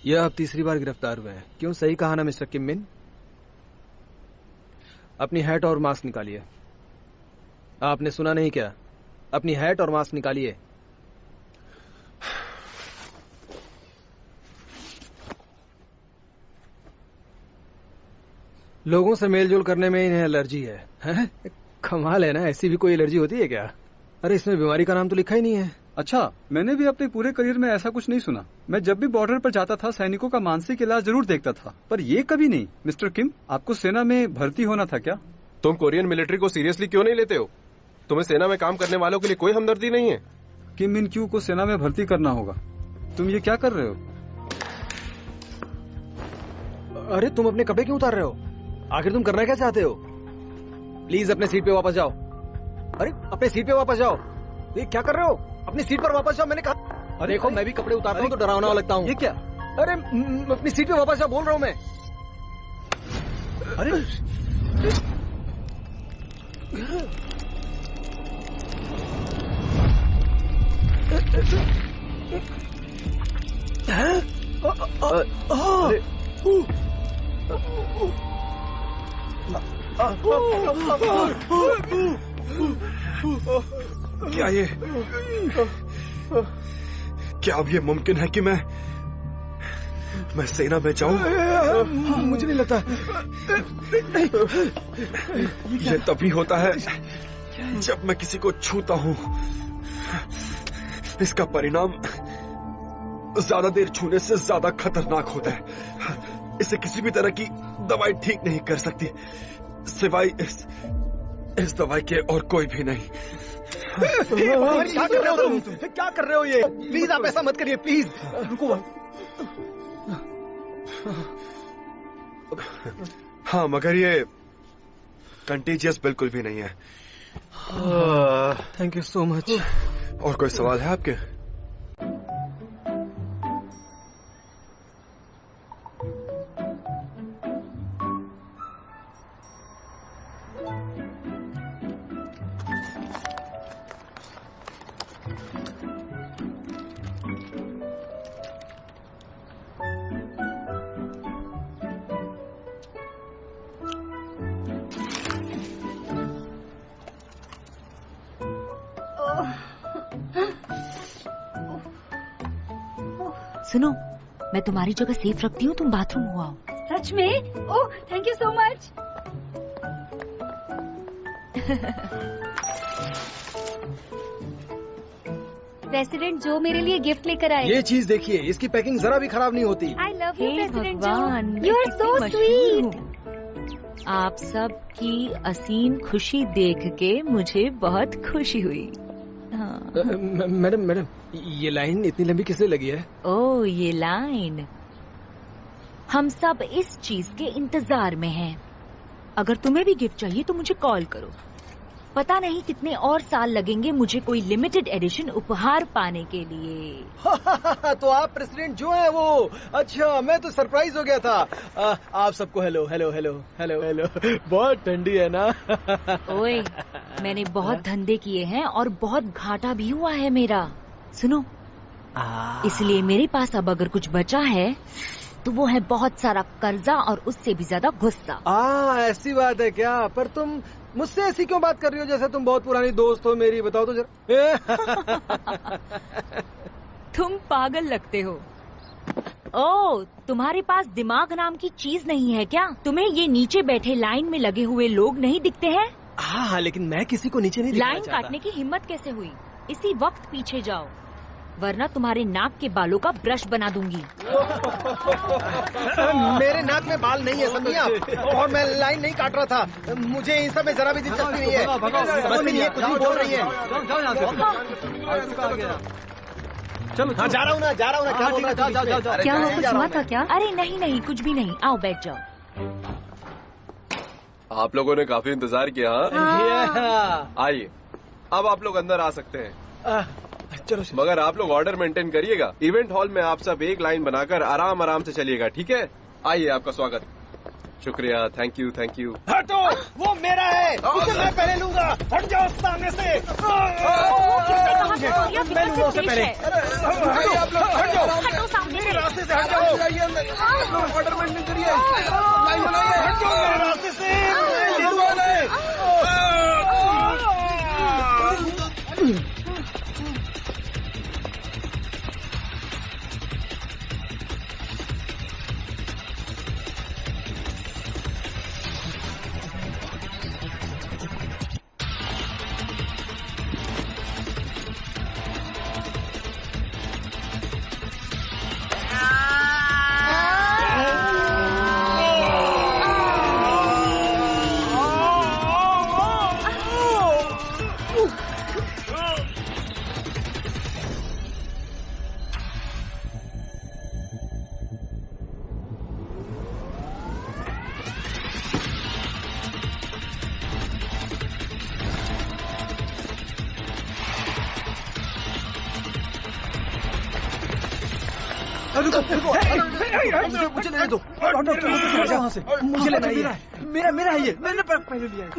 यह अब तीसरी बार गिरफ्तार हुए हैं। क्यों, सही कहा ना मिस्टर किम मिन? अपनी हैट और मास्क निकालिए। आपने सुना नहीं क्या? अपनी हैट और मास्क निकालिए। लोगों से मेलजोल करने में इन्हें एलर्जी है, हैं? कमाल है ना, ऐसी भी कोई एलर्जी होती है क्या? अरे इसमें बीमारी का नाम तो लिखा ही नहीं है। अच्छा, मैंने भी अपने पूरे करियर में ऐसा कुछ नहीं सुना। मैं जब भी बॉर्डर पर जाता था सैनिकों का मानसिक इलाज जरूर देखता था, पर ये कभी नहीं। मिस्टर किम, आपको सेना में भर्ती होना था क्या? तुम कोरियन मिलिट्री को सीरियसली क्यों नहीं लेते हो? तुम्हें सेना में काम करने वालों के लिए कोई हमदर्दी नहीं है? किम मिन क्यू को सेना में भर्ती करना होगा। तुम ये क्या कर रहे हो? अरे तुम अपने कपड़े क्यों उतार रहे हो? आखिर तुम करना क्या चाहते हो? प्लीज अपने सीट पे वापस जाओ। अरे अपने सीट पे वापस जाओ। ये क्या कर रहे हो? अपनी सीट पर वापस जाओ, मैंने कहा। अरे देखो, मैं भी कपड़े उतारता हूँ तो डरावना लगता हूँ। ये क्या? अरे अपनी सीट पे वापस जाओ, बोल रहा हूँ मैं। अरे क्या अब ये मुमकिन है कि मैं सेना में जाऊं? मुझे नहीं लगता। ये तभी होता है जब मैं किसी को छूता हूं। इसका परिणाम ज्यादा देर छूने से ज्यादा खतरनाक होता है। इसे किसी भी तरह की दवाई ठीक नहीं कर सकती, सिवाय इस दवाई के और कोई भी नहीं। क्या कर रहे हो तुम? क्या कर रहे हो ये? प्लीज आप ऐसा मत करिए, प्लीज। रुको। हाँ, मगर ये कंटेजियस बिल्कुल भी नहीं है। Thank you so much. और कोई सवाल है आपके? सुनो, मैं तुम्हारी जगह सेफ रखती हूँ, तुम बाथरूम हुआ हो। सच में? Oh, thank you so much. President जो मेरे लिए गिफ्ट लेकर आए। ये चीज देखिए, इसकी पैकिंग जरा भी खराब नहीं होती। आई लव यू प्रेसिडेंट भगवान, जो। You are so sweet. आप सब की असीम खुशी देख के मुझे बहुत खुशी हुई। मैडम, ये लाइन इतनी लंबी किसने लगी है? ओह, ये लाइन। हम सब इस चीज के इंतजार में हैं। अगर तुम्हें भी गिफ्ट चाहिए तो मुझे कॉल करो। पता नहीं कितने और साल लगेंगे मुझे कोई लिमिटेड एडिशन उपहार पाने के लिए। तो आप प्रेसिडेंट जो है वो? अच्छा, मैं तो सरप्राइज हो गया था। आप सबको hello hello hello hello hello. बहुत ठंडी है ना? ओए, मैंने बहुत धंधे किए हैं और बहुत घाटा भी हुआ है मेरा। सुनो, इसलिए मेरे पास अब अगर कुछ बचा है तो वो है बहुत सारा कर्जा और उससे भी ज्यादा गुस्सा। ऐसी बात है क्या? पर तुम मुझसे ऐसी क्यों बात कर रही हो जैसे तुम बहुत पुरानी दोस्त हो मेरी? बताओ तो जरा। तुम पागल लगते हो। ओह, तुम्हारे पास दिमाग नाम की चीज नहीं है क्या? तुम्हें ये नीचे बैठे लाइन में लगे हुए लोग नहीं दिखते हैं? हाँ, लेकिन मैं किसी को नीचे नहीं दिखाना लाइन चाहता। काटने की हिम्मत कैसे हुई? इसी वक्त पीछे जाओ, वरना तुम्हारे नाक के बालों का ब्रश बना दूंगी। मेरे नाक में बाल नहीं है, समझिए आप? और मैं लाइन नहीं काट रहा था। मुझे इन सब में जरा भी दिलचस्पी नहीं है। समझ नहीं है, कुछ भी बोल रही है। चलो, हाँ, जा रहा हूँ ना। क्या बोल रहा है? क्या हो, कुछ हुआ था क्या? अरे नहीं, कुछ भी नहीं। आओ बैठ जाओ। आप लोगों ने काफी इंतजार किया। आइए, अब आप लोग अंदर आ सकते हैं। चलो। मगर आप लोग ऑर्डर मेंटेन करिएगा। इवेंट हॉल में आप सब एक लाइन बनाकर आराम से चलिएगा, ठीक है? आइए, आपका स्वागत। शुक्रिया, थैंक यू। हटो, वो मेरा है, उसे मैं पहले लूंगा। हट जाओ सामने से। भैया मैं लूंगा उससे पहले। आप लोग हट जाओ, हटो सामने से। रास्ते से हट जाओ। ऑर्डर मेंटेन करिए, लाइन बनाइए, हट जाओ मेरे रास्ते से। ये कौन है? मुझे लेने दो, वहाँ से मुझे लेना है, मेरा है ये, मैंने पहले लिया है।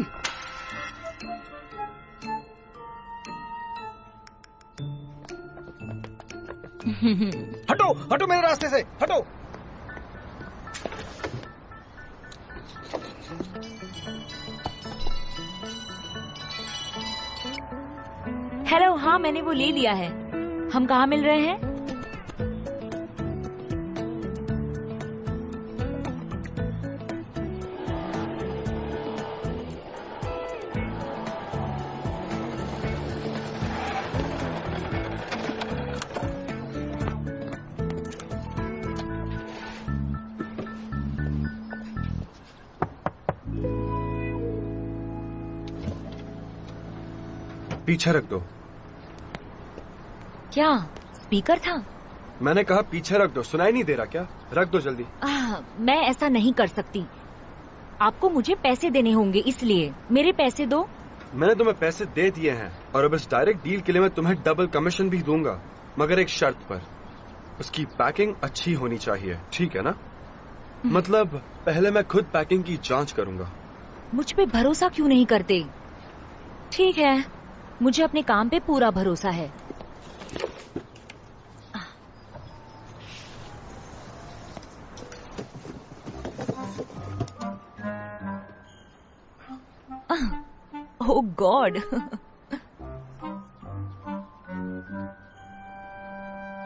हटो हटो मेरे रास्ते से, हटो। हेलो, हाँ मैंने वो ले लिया है। हम कहाँ मिल रहे हैं? पीछे रख दो। क्या स्पीकर था? मैंने कहा पीछे रख दो, सुनाई नहीं दे रहा क्या? रख दो जल्दी। मैं ऐसा नहीं कर सकती। आपको मुझे पैसे देने होंगे, इसलिए मेरे पैसे दो। मैंने तुम्हें पैसे दे दिए हैं और अब इस डायरेक्ट डील के लिए मैं तुम्हें डबल कमीशन भी दूंगा, मगर एक शर्त पर। उसकी पैकिंग अच्छी होनी चाहिए, ठीक है ना? मतलब पहले मैं खुद पैकिंग की जांच करूंगा। मुझ पे भरोसा क्यों नहीं करते? ठीक है, मुझे अपने काम पे पूरा भरोसा है। ओह गॉड।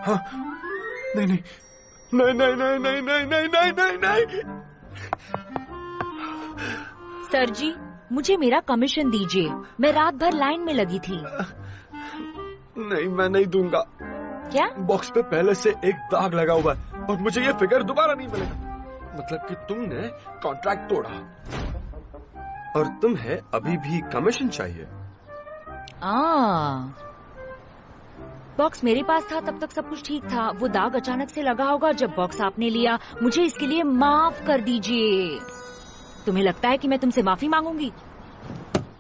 हाँ, नहीं नहीं नहीं नहीं नहीं नहीं नहीं नहीं नहीं नहीं नहीं। सर जी, मुझे मेरा कमीशन दीजिए। मैं रात भर लाइन में लगी थी। नहीं, मैं नहीं दूंगा। क्या? बॉक्स पे पहले से एक दाग लगा हुआ है और मुझे ये फिगर दोबारा नहीं मिलेगा। मतलब कि तुमने कॉन्ट्रैक्ट तोड़ा और तुम्हें अभी भी कमीशन चाहिए। बॉक्स मेरे पास था तब तक सब कुछ ठीक था। वो दाग अचानक से लगा होगा जब बॉक्स आपने लिया। मुझे इसके लिए माफ कर दीजिए। तुम्हें लगता है कि मैं तुमसे माफी मांगूंगी?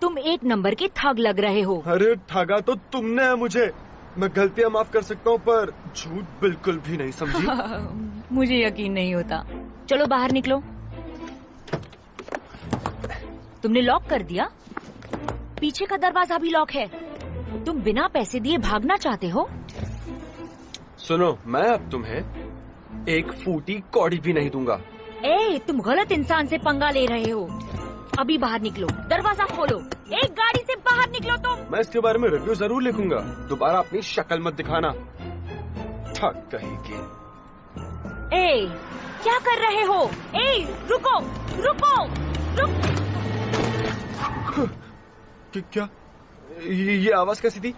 तुम एक नंबर के ठग लग रहे हो। अरे ठगा तो तुमने है मुझे। मैं गलतियां माफ कर सकता हूँ पर झूठ बिल्कुल भी नहीं, समझी? मुझे यकीन नहीं होता। चलो बाहर निकलो। तुमने लॉक कर दिया? पीछे का दरवाजा भी लॉक है। तुम बिना पैसे दिए भागना चाहते हो? सुनो, मैं अब तुम्हें एक फूटी कौड़ी भी नहीं दूंगा। तुम गलत इंसान से पंगा ले रहे हो। अभी बाहर निकलो, दरवाजा खोलो। एक गाड़ी से बाहर निकलो तुम। मैं इसके बारे में रिव्यू जरूर लिखूंगा। दोबारा अपनी शक्ल मत दिखाना, ठग कहेगी। क्या कर रहे हो? रुको रुको रुक। क्या ये आवाज कैसी थी?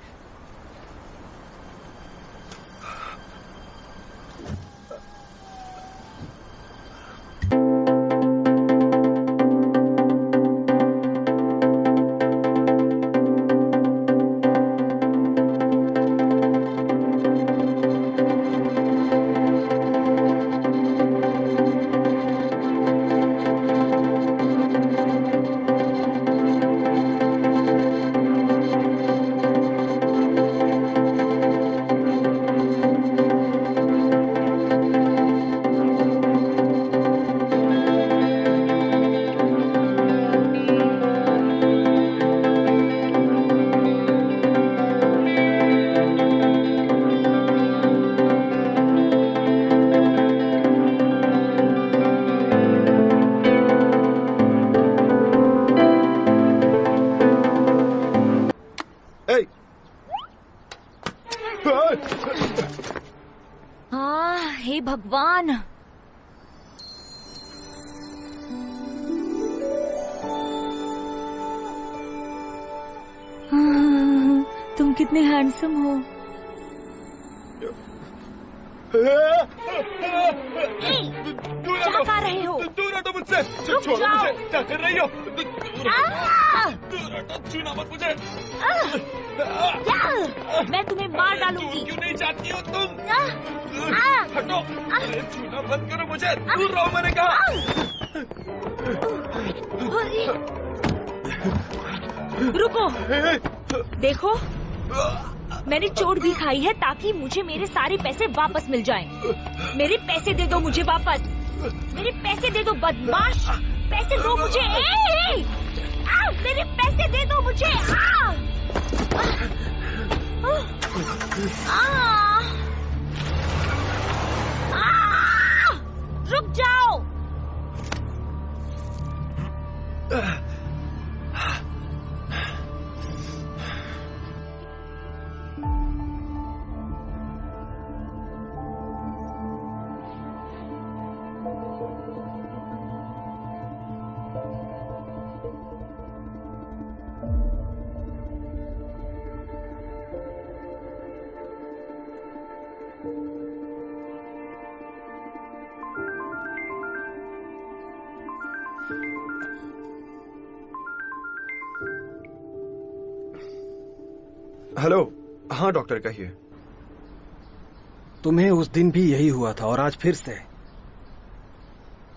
हाँ, हे भगवान। तुम कितने हैंडसम हो। क्या कर रहे हो? दूर हटो मुझसे। रुक छोड़ो जाओ। मुझे। क्या कर रही हो? आ! दूर हटो, छूना मत मुझे। क्या? मैं तुम्हें मार डालूंगी। क्यों नहीं चाहती हो तुम? आ! हटो। अरे छूना मत करो मुझे। दूर रहो, मैंने कहा। रुको, देखो, मैंने चोट भी खाई है ताकि मुझे मेरे सारे पैसे वापस मिल जाएं। मेरे पैसे दे दो मुझे वापस। मेरे पैसे दे दो बदमाश। पैसे दो मुझे। मेरे पैसे दे दो मुझे। रुक जाओ। हेलो। हाँ डॉक्टर, कहिए। तुम्हें उस दिन भी यही हुआ था और आज फिर से।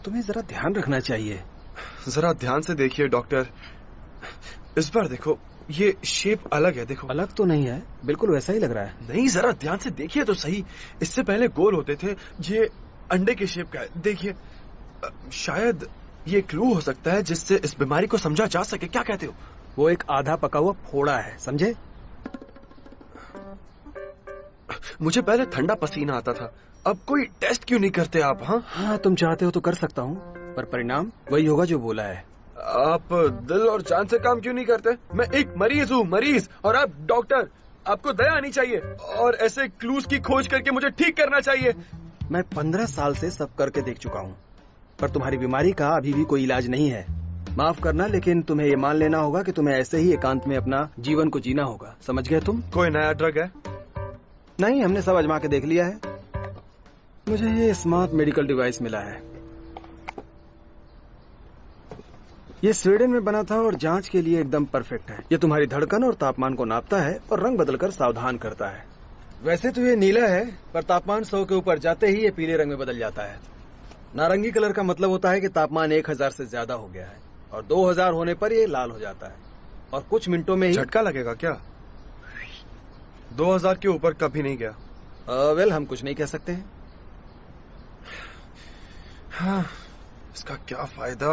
तुम्हें जरा ध्यान रखना चाहिए। जरा ध्यान से देखिए डॉक्टर, इस बार देखो, ये शेप अलग है। देखो, अलग तो नहीं है, बिल्कुल वैसा ही लग रहा है। नहीं, जरा ध्यान से देखिए तो सही। इससे पहले गोल होते थे, ये अंडे के शेप का है। देखिए, शायद ये क्लू हो सकता है जिससे इस बीमारी को समझा जा सके। क्या कहते हो? वो एक आधा पका हुआ फोड़ा है, समझे? मुझे पहले ठंडा पसीना आता था, अब कोई टेस्ट क्यों नहीं करते आप? हाँ, तुम चाहते हो तो कर सकता हूँ, पर परिणाम वही होगा जो बोला है। आप दिल और जान से काम क्यों नहीं करते? मैं एक मरीज हूँ, मरीज, और आप डॉक्टर। आपको दया आनी चाहिए और ऐसे क्लूज की खोज करके मुझे ठीक करना चाहिए। मैं 15 साल से सब करके देख चुका हूँ, पर तुम्हारी बीमारी का अभी भी कोई इलाज नहीं है। माफ करना, लेकिन तुम्हें ये मान लेना होगा कि तुम्हें ऐसे ही एकांत में अपना जीवन को जीना होगा। समझ गए तुम? कोई नया ड्रग है? नहीं, हमने सब आजमा के देख लिया है। मुझे ये स्मार्ट मेडिकल डिवाइस मिला है। ये स्वीडन में बना था और जांच के लिए एकदम परफेक्ट है। ये तुम्हारी धड़कन और तापमान को नापता है और रंग बदलकर सावधान करता है। वैसे तो ये नीला है, पर तापमान 100 के ऊपर जाते ही ये पीले रंग में बदल जाता है। नारंगी कलर का मतलब होता है कि तापमान 1000 से ज्यादा हो गया है, और 2000 होने पर ये लाल हो जाता है और कुछ मिनटों में ही। झटका लगेगा क्या? 2000 के ऊपर कभी नहीं गया। वेल, हम कुछ नहीं कह सकते हैं। हाँ, इसका क्या फायदा?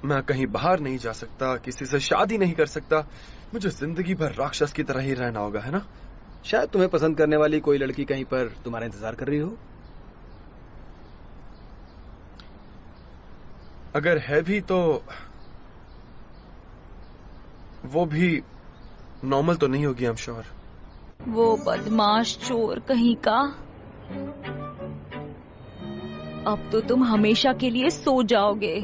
मैं कहीं बाहर नहीं जा सकता, किसी से शादी नहीं कर सकता। मुझे जिंदगी भर राक्षस की तरह ही रहना होगा, है ना? शायद तुम्हें पसंद करने वाली कोई लड़की कहीं पर तुम्हारा इंतजार कर रही हो। अगर है भी तो वो भी नॉर्मल तो नहीं होगी, आई एम श्योर। वो बदमाश चोर कहीं का। अब तो तुम हमेशा के लिए सो जाओगे।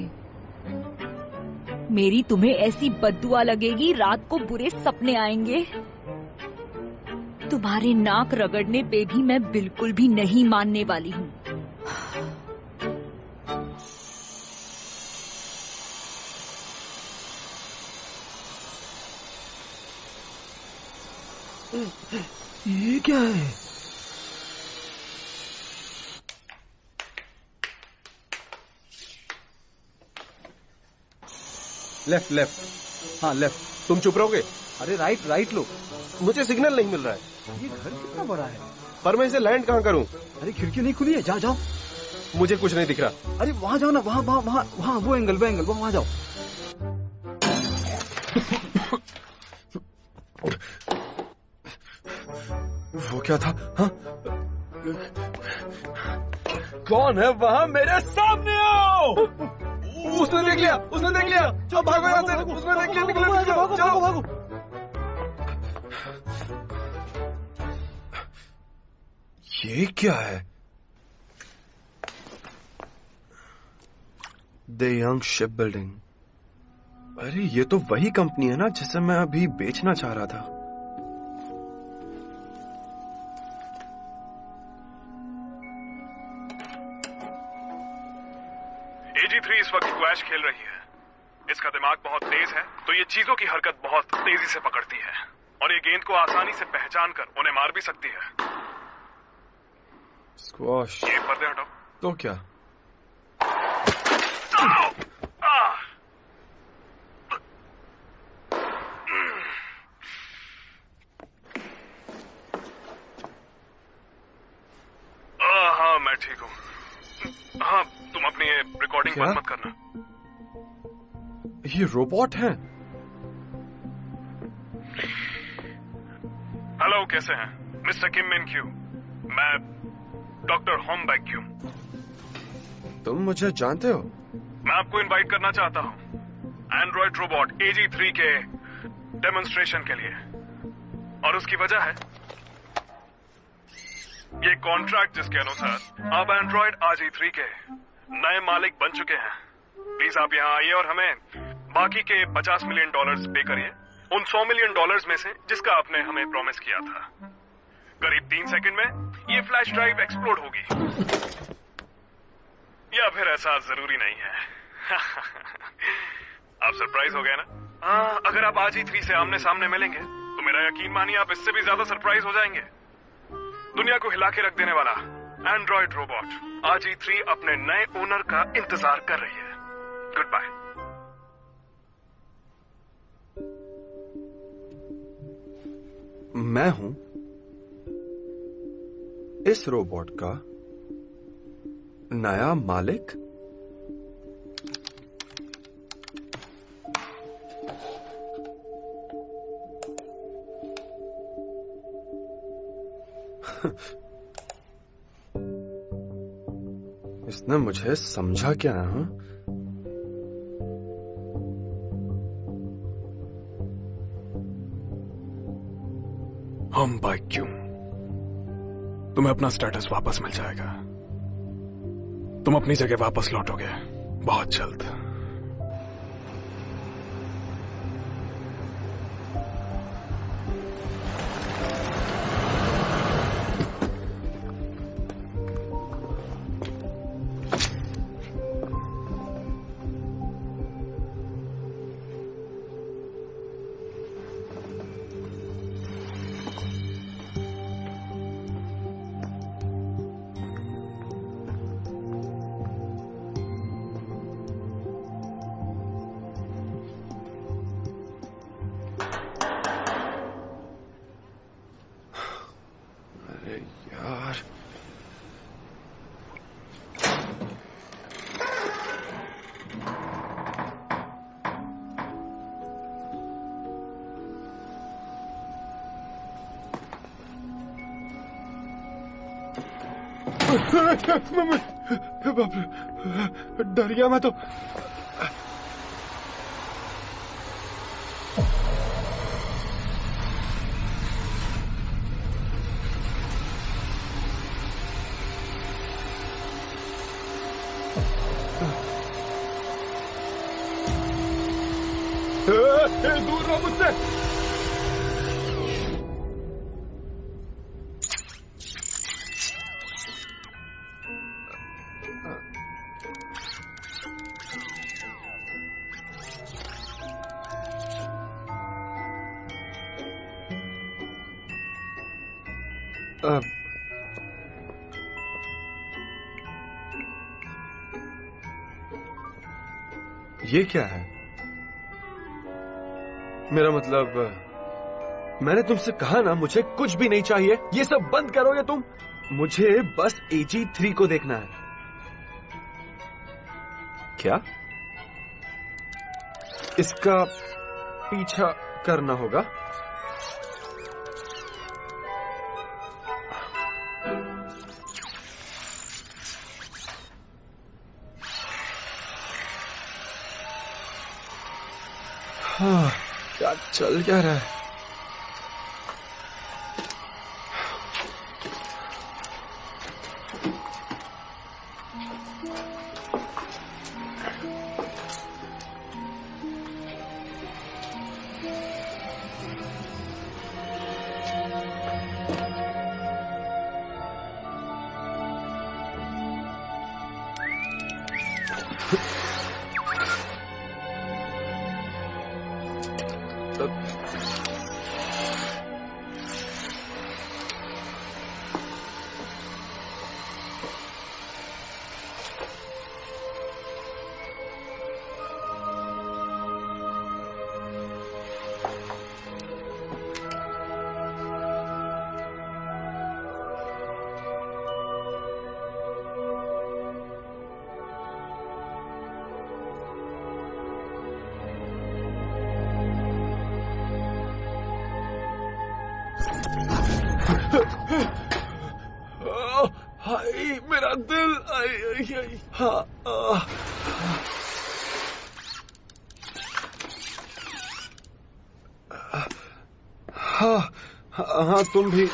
मेरी तुम्हें ऐसी बद्दुआ लगेगी, रात को बुरे सपने आएंगे। तुम्हारे नाक रगड़ने पे भी मैं बिल्कुल भी नहीं मानने वाली हूँ। ये क्या है? लेफ्ट लेफ्ट, हाँ लेफ्ट। तुम चुप रहोगे? अरे राइट राइट लो। मुझे सिग्नल नहीं मिल रहा है। ये घर कितना बड़ा है? पर मैं इसे लैंड कहाँ करूँ? अरे खिड़की नहीं खुली है, जाओ जाओ। मुझे कुछ नहीं दिख रहा। अरे वहां जाओ ना, वहां वहां वहां वहां, वो एंगल वहां जाओ। वो क्या था? हाँ? कौन है वहां? मेरे सामने आओ! उसने देख लिया, उसने देख लिया। चलो भागो यहाँ से, उसने देख लिया। निकलो, निकलो, चलो। ये क्या है? The young ship building. अरे ये तो वही कंपनी है ना जिसे मैं अभी बेचना चाह रहा था। AG3 इस वक्त स्क्वैश खेल रही है। इसका दिमाग बहुत तेज है, तो ये चीजों की हरकत बहुत तेजी से पकड़ती है और ये गेंद को आसानी से पहचान कर उन्हें मार भी सकती है। स्क्वॉश। ये पर्दे हटाओ। तो क्या? हाँ मैं ठीक हूँ। हाँ तुम अपनी ये रिकॉर्डिंग क्या? बंद मत करना। ये रोबोट है? हेलो, कैसे हैं मिस्टर किम मिन क्यू? मैं डॉक्टर होम बैक्यूम। तुम मुझे जानते हो? मैं आपको इनवाइट करना चाहता हूँ एंड्रॉइड रोबोट AG3 के डेमोन्स्ट्रेशन के लिए, और उसकी वजह है ये कॉन्ट्रैक्ट जिसके अनुसार आप एंड्रॉइड AG3 के नए मालिक बन चुके हैं। प्लीज आप यहाँ आइए और हमें बाकी के $50 मिलियन पे करिए, उन $100 मिलियन में से जिसका आपने हमें प्रॉमिस किया था। करीब 3 सेकंड में ये फ्लैश ड्राइव एक्सप्लोड होगी, या फिर ऐसा जरूरी नहीं है। आप सरप्राइज हो गए ना? हाँ, अगर आप AG3 से आमने सामने मिलेंगे तो मेरा यकीन मानिए आप इससे भी ज्यादा सरप्राइज हो जाएंगे। दुनिया को हिला के रख देने वाला एंड्रॉइड रोबोट AG3 अपने नए ओनर का इंतजार कर रही है। Goodbye. मैं हूं इस रोबोट का नया मालिक। इसने मुझे समझा क्या है? हाँ? हम बाइक क्यों? तुम्हें अपना स्टेटस वापस मिल जाएगा। तुम अपनी जगह वापस लौटोगे बहुत जल्द। यार, बाप रे, डर गया मैं तो। दूर रहो मुझसे। ये क्या है? मेरा मतलब, मैंने तुमसे कहा ना मुझे कुछ भी नहीं चाहिए। ये सब बंद करोगे तुम? मुझे बस AG3 को देखना है। क्या? इसका पीछा करना होगा? हाँ, क्या चल क्या रहा है? हाय मेरा दिल, आई आई आई, हाँ हाँ हाँ, तुम भी।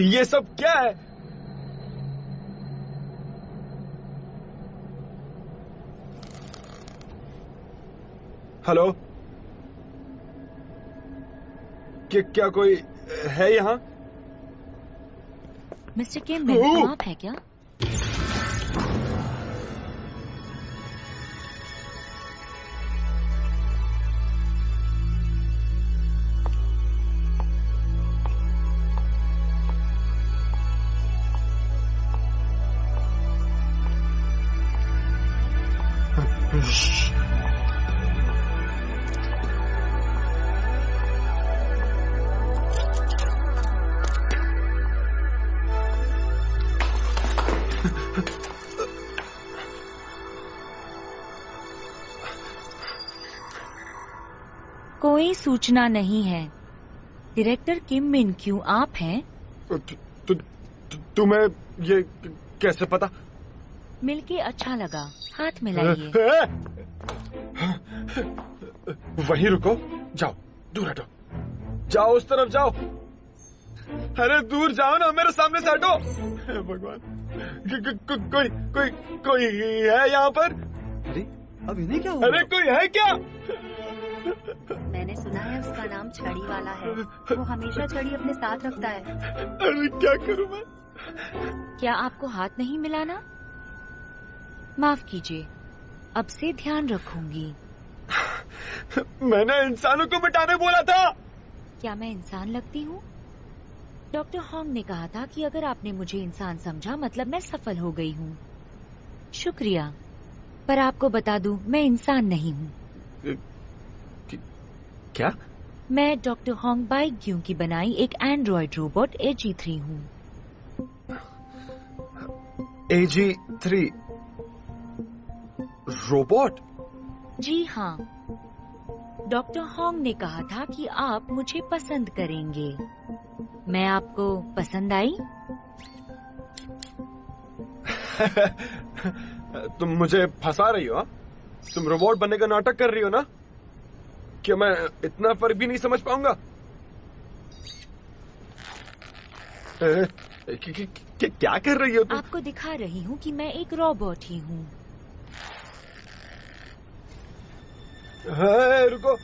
ये सब क्या है? हेलो, क्या कोई है यहाँ? मिस्टर किम, तो आप है क्या? कोई सूचना नहीं है। डायरेक्टर किम मिन क्यों आप हैं? तुम्हें ये कैसे पता? मिलके अच्छा लगा, हाथ मिलाइए। वहीं रुको, जाओ, दूर हटो, जाओ उस तरफ जाओ। अरे दूर जाओ ना, मेरे सामने से हटो। भगवान, कोई है यहाँ पर? अरे अब इन्हें क्या हुआ? अरे कोई है क्या? मैंने सुना है उसका नाम छड़ी वाला है। वो हमेशा छड़ी अपने साथ रखता है। अरे क्या करूं मैं? क्या आपको हाथ नहीं मिलाना? माफ कीजिए, अब से ध्यान रखूंगी। मैंने इंसानों को मिटाने बोला था। क्या मैं इंसान लगती हूँ? डॉक्टर होंग ने कहा था कि अगर आपने मुझे इंसान समझा मतलब मैं सफल हो गई हूँ। शुक्रिया, पर आपको बता दूं मैं इंसान नहीं हूँ। क्या? मैं डॉक्टर होंग बाइग्यू की बनाई एक एंड्रॉयड रोबोट AG3 हूँ। AG3 robot? जी हाँ, डॉक्टर होंग ने कहा था कि आप मुझे पसंद करेंगे। मैं आपको पसंद आई? तुम मुझे फंसा रही हो? हाँ? तुम रोबोट बनने का नाटक कर रही हो ना? क्या मैं इतना फर्क भी नहीं समझ पाऊंगा? क्या कर रही हो तुम? आपको दिखा रही हूँ कि मैं एक रोबोट ही हूँ। रुको,